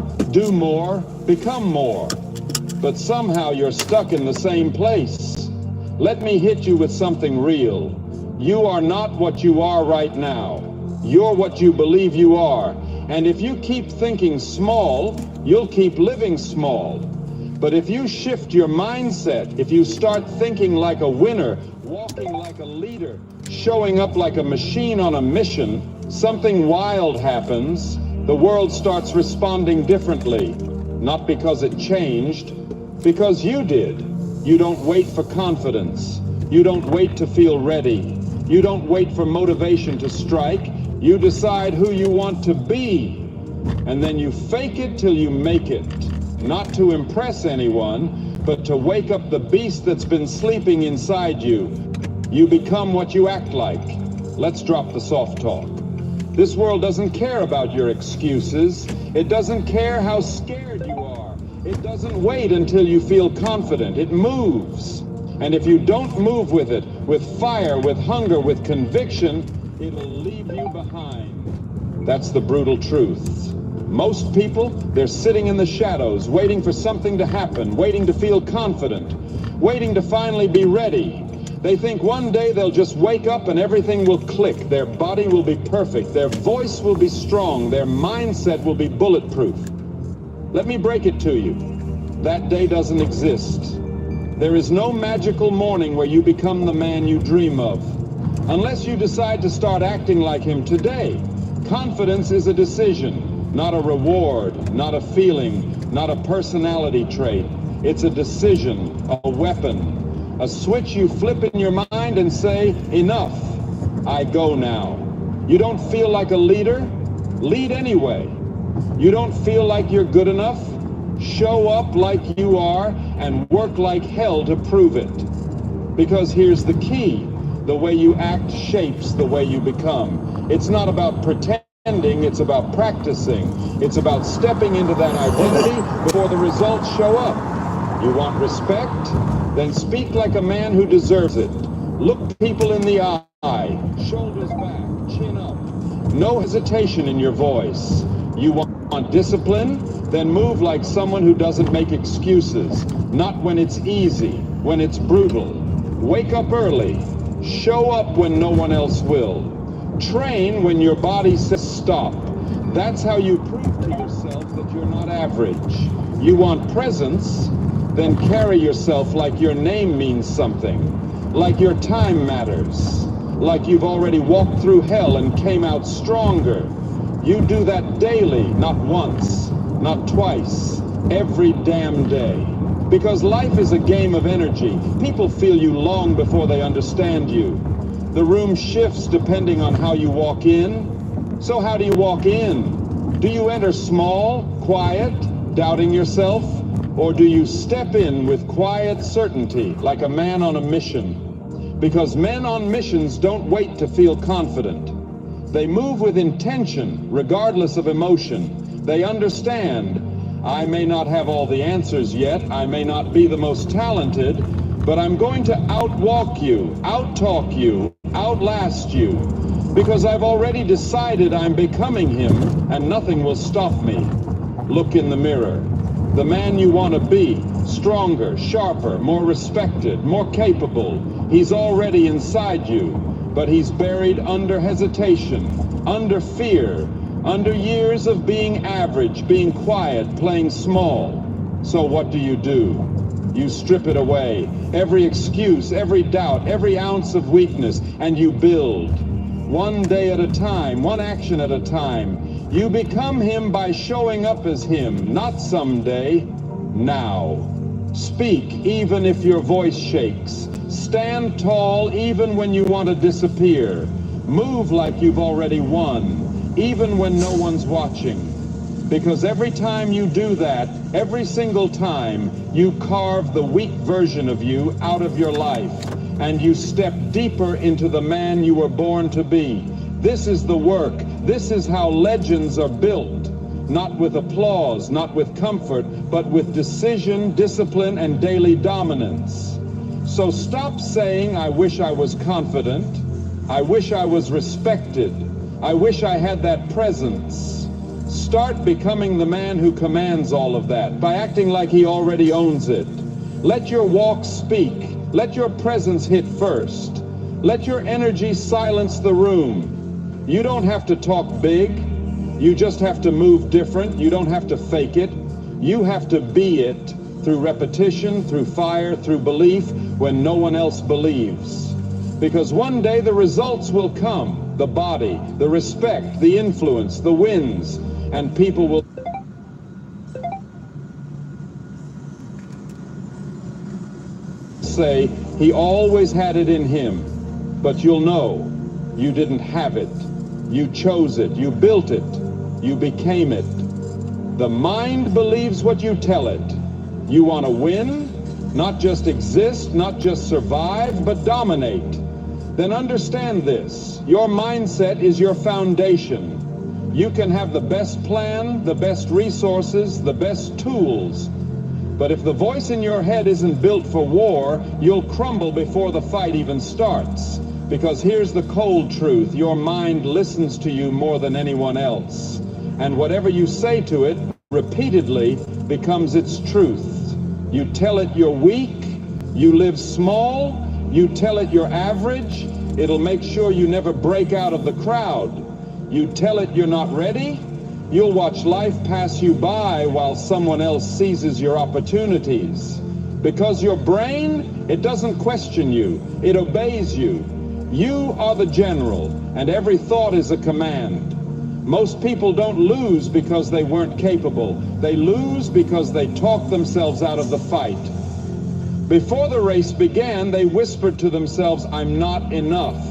more, do more, become more. But somehow you're stuck in the same place. Let me hit you with something real. You are not what you are right now. You're what you believe you are. And if you keep thinking small, you'll keep living small. But if you shift your mindset, if you start thinking like a winner, walking like a leader, showing up like a machine on a mission, something wild happens. The world starts responding differently. Not because it changed, because you did. You don't wait for confidence. You don't wait to feel ready. You don't wait for motivation to strike. You decide who you want to be. And then you fake it till you make it. Not to impress anyone, but to wake up the beast that's been sleeping inside you. You become what you act like. Let's drop the soft talk. This world doesn't care about your excuses. It doesn't care how scared you are. It doesn't wait until you feel confident. It moves. And if you don't move with it, with fire, with hunger, with conviction, it'll leave you behind. That's the brutal truth. Most people, they're sitting in the shadows, waiting for something to happen, waiting to feel confident, waiting to finally be ready. They think one day they'll just wake up and everything will click. Their body will be perfect. Their voice will be strong. Their mindset will be bulletproof. Let me break it to you. That day doesn't exist. There is no magical morning where you become the man you dream of. Unless you decide to start acting like him today. Confidence is a decision, not a reward, not a feeling, not a personality trait. It's a decision, a weapon. A switch you flip in your mind and say, enough, I go now. You don't feel like a leader? Lead anyway. You don't feel like you're good enough? Show up like you are and work like hell to prove it. Because here's the key. The way you act shapes the way you become. It's not about pretending, it's about practicing. It's about stepping into that identity before the results show up. You want respect? Then speak like a man who deserves it. Look people in the eye, shoulders back, chin up. No hesitation in your voice. You want discipline? Then move like someone who doesn't make excuses. Not when it's easy, when it's brutal. Wake up early. Show up when no one else will. Train when your body says stop. That's how you prove to yourself that you're not average. You want presence? Then carry yourself like your name means something, like your time matters, like you've already walked through hell and came out stronger. You do that daily, not once, not twice, every damn day. Because life is a game of energy. People feel you long before they understand you. The room shifts depending on how you walk in. So how do you walk in? Do you enter small, quiet, doubting yourself? Or do you step in with quiet certainty, like a man on a mission? Because men on missions don't wait to feel confident. They move with intention, regardless of emotion. They understand, I may not have all the answers yet, I may not be the most talented, but I'm going to outwalk you, outtalk you, outlast you. Because I've already decided I'm becoming him, and nothing will stop me. Look in the mirror. The man you want to be, stronger, sharper, more respected, more capable. He's already inside you, but he's buried under hesitation, under fear, under years of being average, being quiet, playing small. So what do? You strip it away, every excuse, every doubt, every ounce of weakness, and you build. One day at a time, one action at a time. You become him by showing up as him, not someday, now. Speak even if your voice shakes. Stand tall even when you want to disappear. Move like you've already won, even when no one's watching. Because every time you do that, every single time, you carve the weak version of you out of your life, and you step deeper into the man you were born to be. This is the work. This is how legends are built. Not with applause, not with comfort, but with decision, discipline, and daily dominance. So stop saying, I wish I was confident. I wish I was respected. I wish I had that presence. Start becoming the man who commands all of that by acting like he already owns it. Let your walk speak. Let your presence hit first. Let your energy silence the room. You don't have to talk big. You just have to move different. You don't have to fake it. You have to be it through repetition, through fire, through belief when no one else believes. Because one day the results will come. The body, the respect, the influence, the wins, and people will say he always had it in him. But you'll know you didn't have it. You chose it. You built it. You became it. The mind believes what you tell it. You want to win, not just exist, not just survive, but dominate. Then understand this. Your mindset is your foundation. You can have the best plan, the best resources, the best tools. But if the voice in your head isn't built for war, you'll crumble before the fight even starts. Because here's the cold truth. Your mind listens to you more than anyone else. And whatever you say to it repeatedly becomes its truth. You tell it you're weak, you live small, you tell it you're average, it'll make sure you never break out of the crowd. You tell it you're not ready, you'll watch life pass you by while someone else seizes your opportunities. Because your brain, it doesn't question you, it obeys you. You are the general, and every thought is a command. Most people don't lose because they weren't capable. They lose because they talk themselves out of the fight. Before the race began, they whispered to themselves, I'm not enough.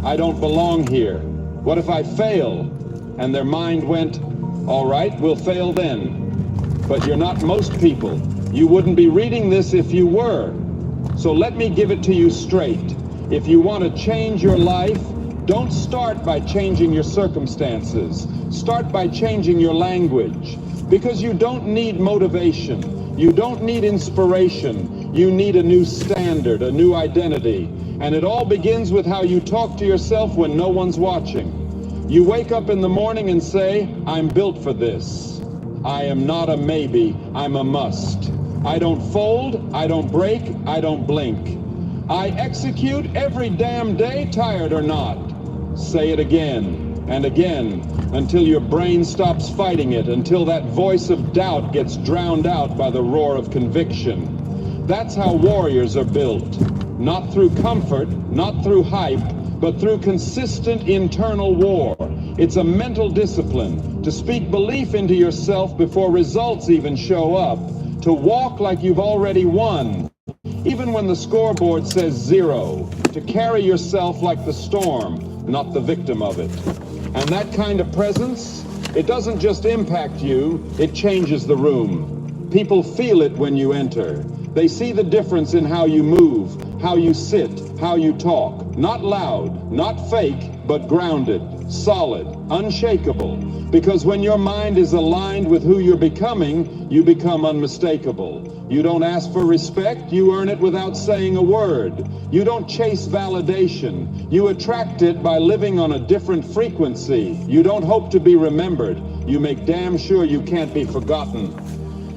I don't belong here. What if I fail? And their mind went, all right, we'll fail then. But you're not most people. You wouldn't be reading this if you were. So let me give it to you straight. If you want to change your life, don't start by changing your circumstances. Start by changing your language. Because you don't need motivation. You don't need inspiration. You need a new standard, a new identity. And it all begins with how you talk to yourself when no one's watching. You wake up in the morning and say, I'm built for this. I am not a maybe, I'm a must. I don't fold, I don't break, I don't blink. I execute every damn day, tired or not. Say it again and again until your brain stops fighting it, until that voice of doubt gets drowned out by the roar of conviction. That's how warriors are built. Not through comfort, not through hype, but through consistent internal war. It's a mental discipline to speak belief into yourself before results even show up, to walk like you've already won, even when the scoreboard says 0, to carry yourself like the storm, not the victim of it. And that kind of presence, it doesn't just impact you, it changes the room. People feel it when you enter. They see the difference in how you move, how you sit, how you talk. Not loud, not fake, but grounded, solid, unshakable. Because when your mind is aligned with who you're becoming, you become unmistakable. You don't ask for respect, you earn it without saying a word. You don't chase validation. You attract it by living on a different frequency. You don't hope to be remembered. You make damn sure you can't be forgotten.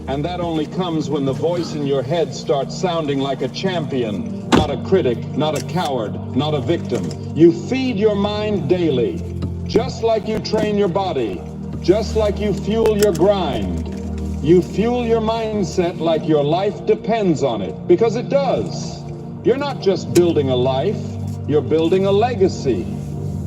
And that only comes when the voice in your head starts sounding like a champion, not a critic, not a coward, not a victim. You feed your mind daily, just like you train your body, just like you fuel your grind. You fuel your mindset like your life depends on it, because it does. You're not just building a life, you're building a legacy.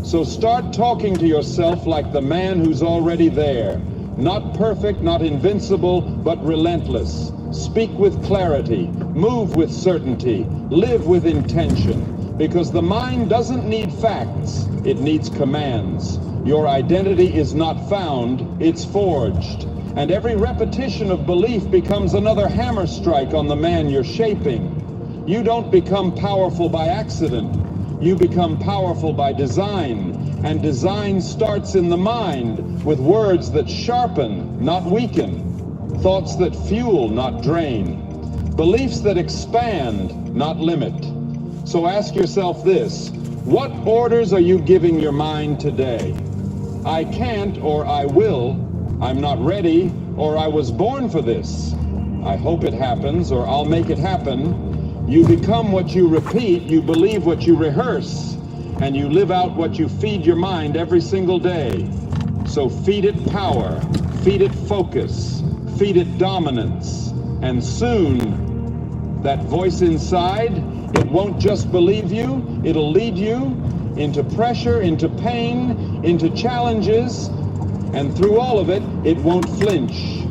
So start talking to yourself like the man who's already there. Not perfect, not invincible, but relentless. Speak with clarity, move with certainty, live with intention. Because the mind doesn't need facts, it needs commands. Your identity is not found, it's forged. And every repetition of belief becomes another hammer strike on the man you're shaping. You don't become powerful by accident. You become powerful by design. And design starts in the mind with words that sharpen, not weaken. Thoughts that fuel, not drain. Beliefs that expand, not limit. So ask yourself this: what orders are you giving your mind today? I can't or I will I'm not ready, or I was born for this. I hope it happens, or I'll make it happen. You become what you repeat, you believe what you rehearse, and you live out what you feed your mind every single day. So feed it power, feed it focus, feed it dominance, and soon that voice inside, it won't just believe you, it'll lead you into pressure, into pain, into challenges, and through all of it, it won't flinch,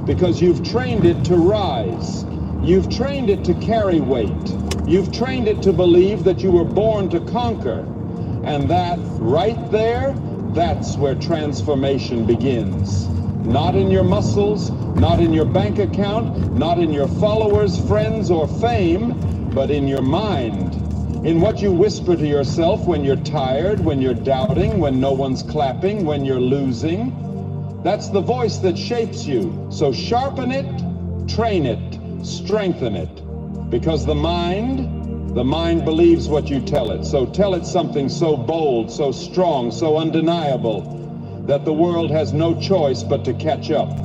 because you've trained it to rise. You've trained it to carry weight. You've trained it to believe that you were born to conquer. And that right there, that's where transformation begins. Not in your muscles, not in your bank account, not in your followers, friends, or fame, but in your mind. In what you whisper to yourself when you're tired, when you're doubting, when no one's clapping, when you're losing. That's the voice that shapes you. So sharpen it, train it, strengthen it. Because the mind believes what you tell it. So tell it something so bold, so strong, so undeniable that the world has no choice but to catch up.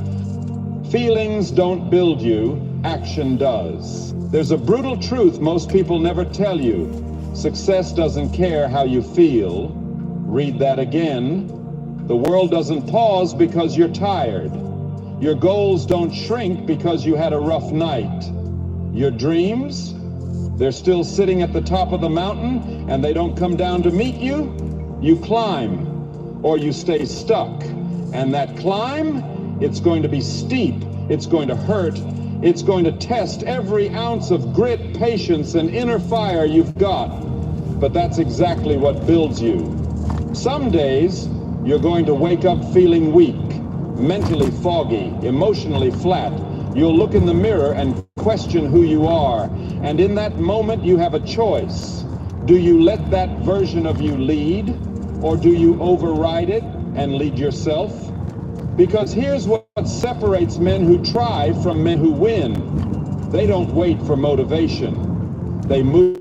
Feelings don't build you, action does. There's a brutal truth most people never tell you. Success doesn't care how you feel. Read that again. The world doesn't pause because you're tired. Your goals don't shrink because you had a rough night. Your dreams, they're still sitting at the top of the mountain and they don't come down to meet you. You climb or you stay stuck. And that climb, it's going to be steep. It's going to hurt. It's going to test every ounce of grit, patience, and inner fire you've got. But that's exactly what builds you. Some days, you're going to wake up feeling weak, mentally foggy, emotionally flat. You'll look in the mirror and question who you are. And in that moment, you have a choice. Do you let that version of you lead, or do you override it and lead yourself? Because here's what separates men who try from men who win. They don't wait for motivation. They move.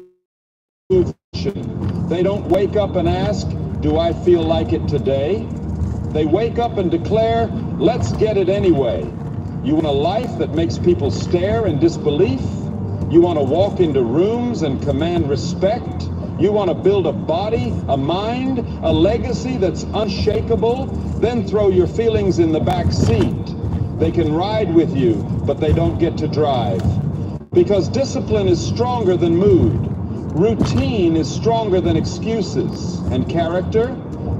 They don't wake up and ask, do I feel like it today? They wake up and declare, let's get it anyway. You want a life that makes people stare in disbelief? You want to walk into rooms and command respect? You want to build a body, a mind, a legacy that's unshakable? Then throw your feelings in the back seat. They can ride with you, but they don't get to drive. Because discipline is stronger than mood. Routine is stronger than excuses. And character?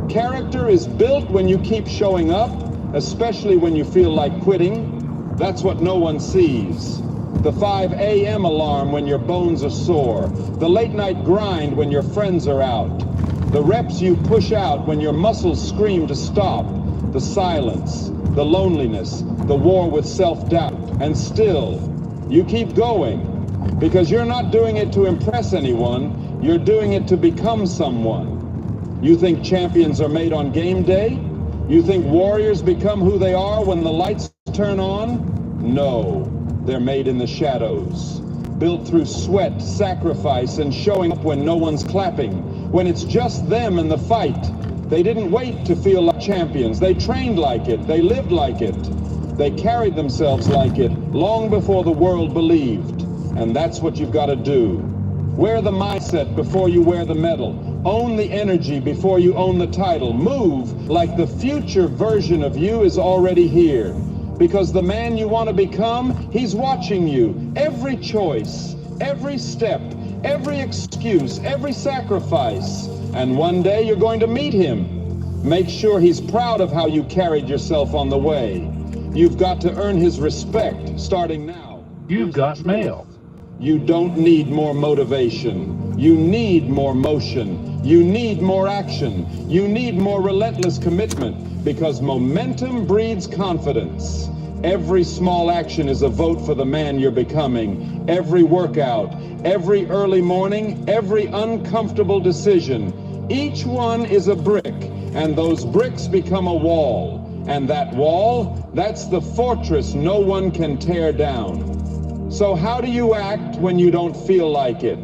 Character is built when you keep showing up, especially when you feel like quitting. That's what no one sees. The 5 a.m. alarm when your bones are sore. The late night grind when your friends are out. The reps you push out when your muscles scream to stop. The silence, the loneliness, the war with self-doubt. And still, you keep going. Because you're not doing it to impress anyone, you're doing it to become someone. You think champions are made on game day? You think warriors become who they are when the lights turn on? No, they're made in the shadows. Built through sweat, sacrifice, and showing up when no one's clapping. When it's just them and the fight. They didn't wait to feel like champions. They trained like it. They lived like it. They carried themselves like it long before the world believed. And that's what you've got to do. Wear the mindset before you wear the medal. Own the energy before you own the title. Move like the future version of you is already here. Because the man you want to become, he's watching you. Every choice, every step, every excuse, every sacrifice. And one day you're going to meet him. Make sure he's proud of how you carried yourself on the way. You've got to earn his respect, starting now. You've got mail. You don't need more motivation. You need more motion. You need more action. You need more relentless commitment, because momentum breeds confidence. Every small action is a vote for the man you're becoming. Every workout, every early morning, every uncomfortable decision, each one is a brick, and those bricks become a wall. And that wall, that's the fortress no one can tear down. So how do you act when you don't feel like it?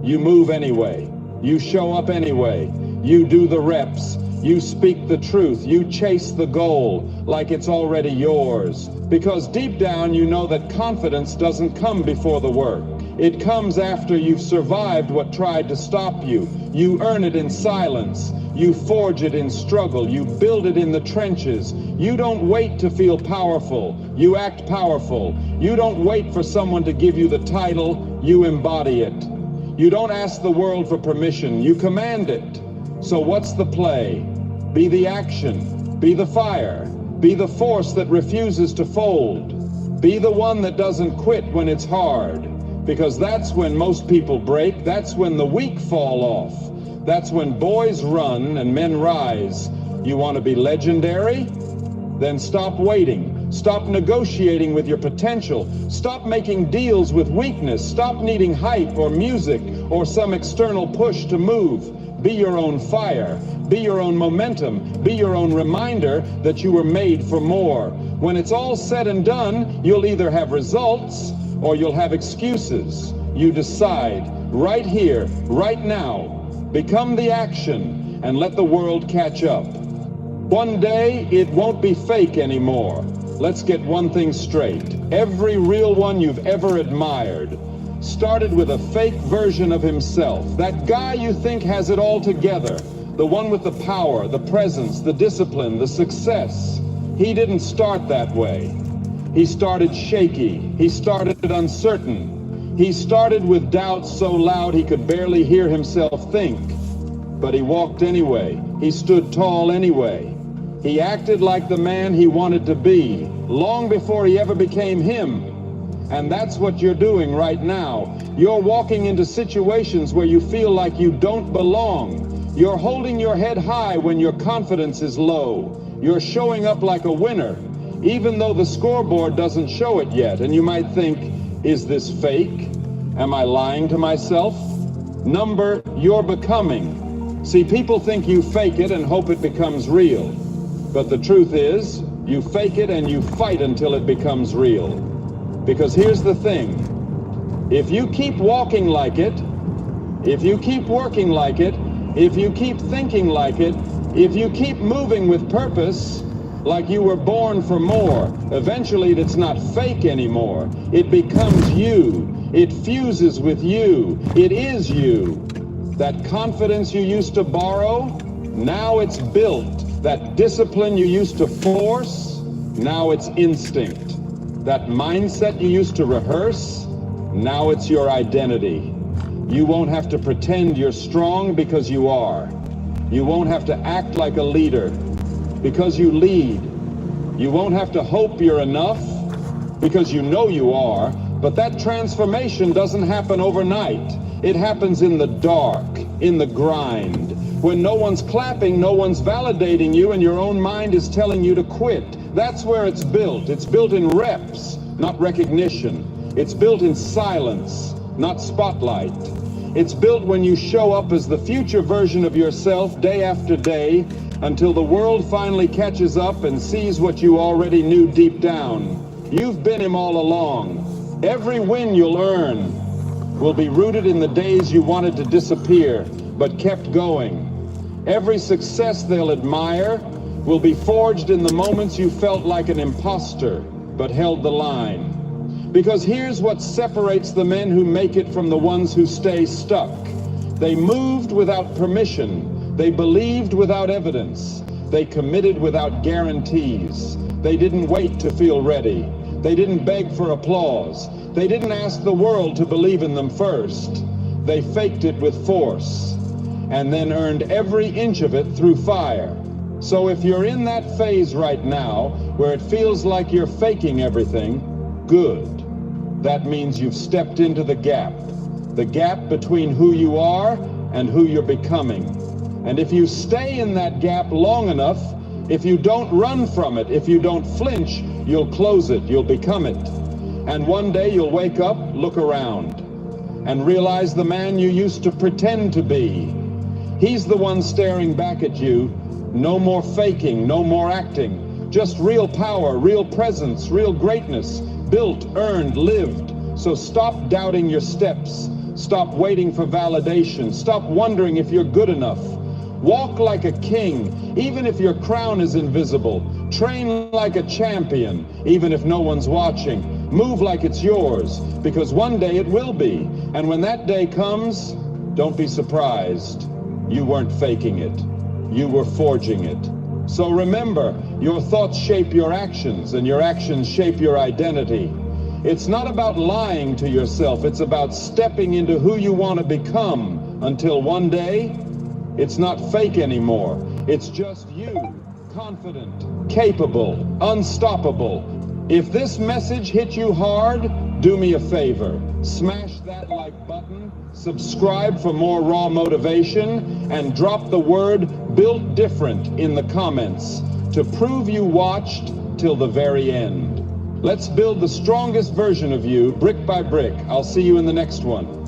You move anyway. You show up anyway. You do the reps. You speak the truth. You chase the goal. like it's already yours. Because deep down you know that confidence doesn't come before the work. It comes after you've survived what tried to stop you. You earn it in silence. You forge it in struggle. You build it in the trenches. You don't wait to feel powerful. You act powerful. You don't wait for someone to give you the title. You embody it. You don't ask the world for permission. You command it. So what's the play? Be the action. Be the fire. Be the force that refuses to fold. Be the one that doesn't quit when it's hard. Because that's when most people break. That's when the weak fall off. That's when boys run and men rise. You want to be legendary? Then stop waiting. Stop negotiating with your potential. Stop making deals with weakness. Stop needing hype or music or some external push to move. Be your own fire. Be your own momentum. Be your own reminder that you were made for more. When it's all said and done, you'll either have results or you'll have excuses. You decide right here, right now. Become the action and let the world catch up. One day, it won't be fake anymore. Let's get one thing straight. Every real one you've ever admired started with a fake version of himself. That guy you think has it all together. The one with the power, the presence, the discipline, the success. He didn't start that way. He started shaky. He started uncertain. He started with doubts so loud he could barely hear himself think. But he walked anyway. He stood tall anyway. He acted like the man he wanted to be, long before he ever became him. And that's what you're doing right now. You're walking into situations where you feel like you don't belong. You're holding your head high when your confidence is low. You're showing up like a winner, even though the scoreboard doesn't show it yet. And you might think, is this fake? Am I lying to myself? Number, you're becoming. See, people think you fake it and hope it becomes real. But the truth is, you fake it and you fight until it becomes real. Because here's the thing. If you keep walking like it, if you keep working like it, if you keep thinking like it, if you keep moving with purpose, like you were born for more, eventually it's not fake anymore. It becomes you. It fuses with you. It is you. That confidence you used to borrow, now it's built. That discipline you used to force, now it's instinct. That mindset you used to rehearse, now it's your identity. You won't have to pretend you're strong because you are. You won't have to act like a leader because you lead. You won't have to hope you're enough because you know you are. But that transformation doesn't happen overnight. It happens in the dark, in the grind. When no one's clapping, no one's validating you, and your own mind is telling you to quit. That's where it's built. It's built in reps, not recognition. It's built in silence, not spotlight. It's built when you show up as the future version of yourself day after day, until the world finally catches up and sees what you already knew deep down. You've been him all along. Every win you'll earn will be rooted in the days you wanted to disappear, but kept going. Every success they'll admire will be forged in the moments you felt like an imposter, but held the line. Because here's what separates the men who make it from the ones who stay stuck. They moved without permission. They believed without evidence. They committed without guarantees. They didn't wait to feel ready. They didn't beg for applause. They didn't ask the world to believe in them first. They faked it with force, and then earned every inch of it through fire. So if you're in that phase right now, where it feels like you're faking everything, good. That means you've stepped into the gap between who you are and who you're becoming. And if you stay in that gap long enough, if you don't run from it, if you don't flinch, you'll close it, you'll become it. And one day you'll wake up, look around, and realize the man you used to pretend to be. He's the one staring back at you. No more faking, no more acting. Just real power, real presence, real greatness. Built, earned, lived. So stop doubting your steps. Stop waiting for validation. Stop wondering if you're good enough. Walk like a king, even if your crown is invisible. Train like a champion, even if no one's watching. Move like it's yours, because one day it will be. And when that day comes, don't be surprised. You weren't faking it. You were forging it. So remember, your thoughts shape your actions, and your actions shape your identity. It's not about lying to yourself. It's about stepping into who you want to become until one day, it's not fake anymore. It's just you, confident, capable, unstoppable. If this message hit you hard, do me a favor. Smash that like button, subscribe for more raw motivation, and drop the word "Built Different" in the comments to prove you watched till the very end. Let's build the strongest version of you, brick by brick. I'll see you in the next one.